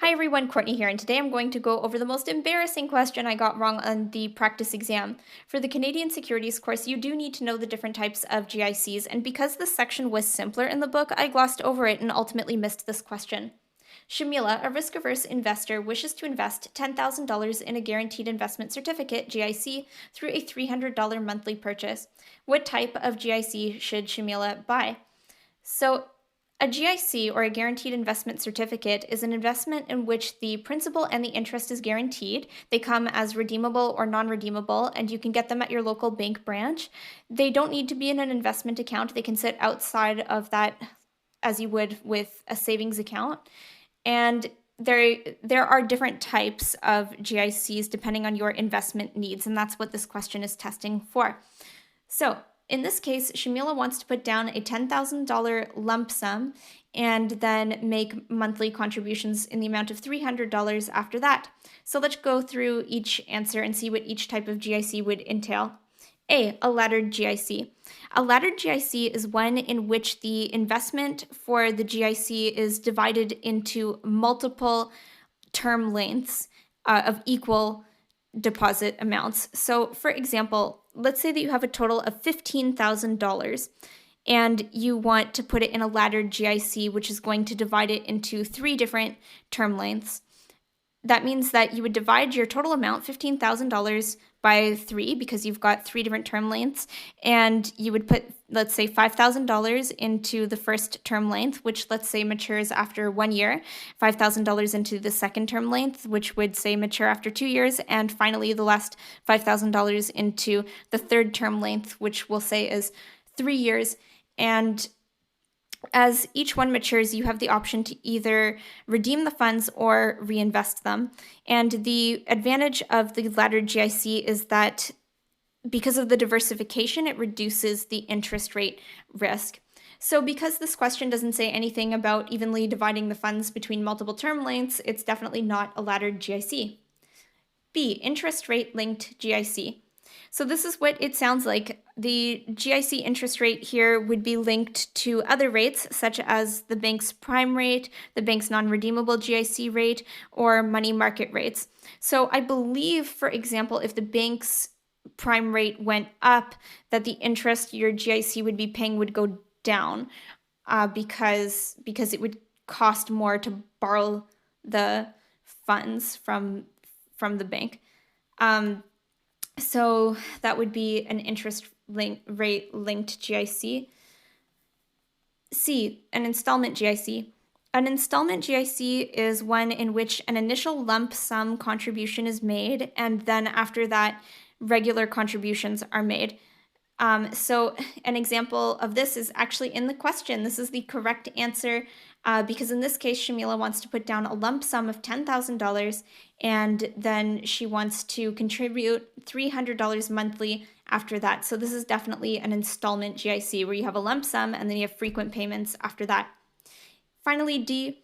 Hi everyone, Courtney here, and today I'm going to go over the most embarrassing question I got wrong on the practice exam. For the Canadian Securities course, you do need to know the different types of GICs, and because this section was simpler in the book, I glossed over it and ultimately missed this question. Shamila, a risk-averse investor, wishes to invest $10,000 in a guaranteed investment certificate, GIC, through a $300 monthly purchase. What type of GIC should Shamila buy? So, a GIC, or a guaranteed investment certificate, is an investment in which the principal and the interest is guaranteed. They come as redeemable or non-redeemable, and you can get them at your local bank branch. They don't need to be in an investment account. They can sit outside of that as you would with a savings account. And there are different types of GICs depending on your investment needs, and that's what this question is testing for. So, in this case, Shamila wants to put down a $10,000 lump sum and then make monthly contributions in the amount of $300 after that. So let's go through each answer and see what each type of GIC would entail. A laddered GIC. A laddered GIC is one in which the investment for the GIC is divided into multiple term lengths of equal deposit amounts. So, for example, let's say that you have a total of $15,000 and you want to put it in a laddered GIC, which is going to divide it into 3 different term lengths. That means that you would divide your total amount, $15,000, by 3 because you've got 3 different term lengths, and you would put, let's say, $5,000 into the first term length, which let's say matures after 1 year, $5,000 into the second term length, which would say mature after 2 years, and finally the last $5,000 into the third term length, which we'll say is 3 years. And as each one matures, you have the option to either redeem the funds or reinvest them. And the advantage of the laddered GIC is that because of the diversification, it reduces the interest rate risk. So because this question doesn't say anything about evenly dividing the funds between multiple term lengths, it's definitely not a laddered GIC. B, interest rate linked GIC. So this is what it sounds like. The GIC interest rate here would be linked to other rates, such as the bank's prime rate, the bank's non-redeemable GIC rate, or money market rates. So I believe, for example, if the bank's prime rate went up, that the interest your GIC would be paying would go down because it would cost more to borrow the funds from the bank. So that would be an interest rate linked GIC. C, an installment GIC. An installment GIC is one in which an initial lump sum contribution is made, and then after that, regular contributions are made. So an example of this is actually in the question. This is the correct answer because in this case, Shamila wants to put down a lump sum of $10,000 and then she wants to contribute $300 monthly after that. So this is definitely an installment GIC where you have a lump sum and then you have frequent payments after that. Finally, D,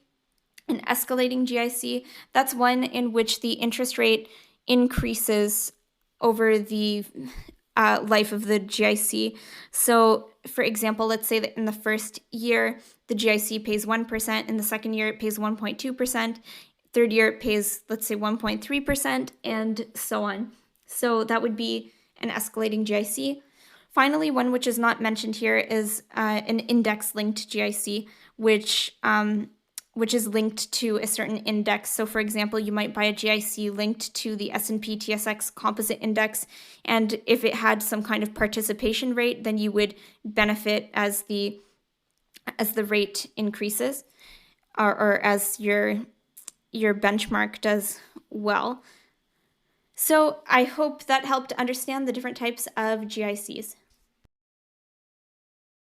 an escalating GIC. That's one in which the interest rate increases over the life of the GIC. So, for example, let's say that in the first year, the GIC pays 1%. In the second year, it pays 1.2%. Third year, it pays, let's say, 1.3%, and so on. So that would be an escalating GIC. Finally, one which is not mentioned here is an index-linked GIC, which is linked to a certain index. So for example, you might buy a GIC linked to the S&P TSX Composite Index, and if it had some kind of participation rate, then you would benefit as the rate increases, or as your benchmark does well. So I hope that helped understand the different types of GICs.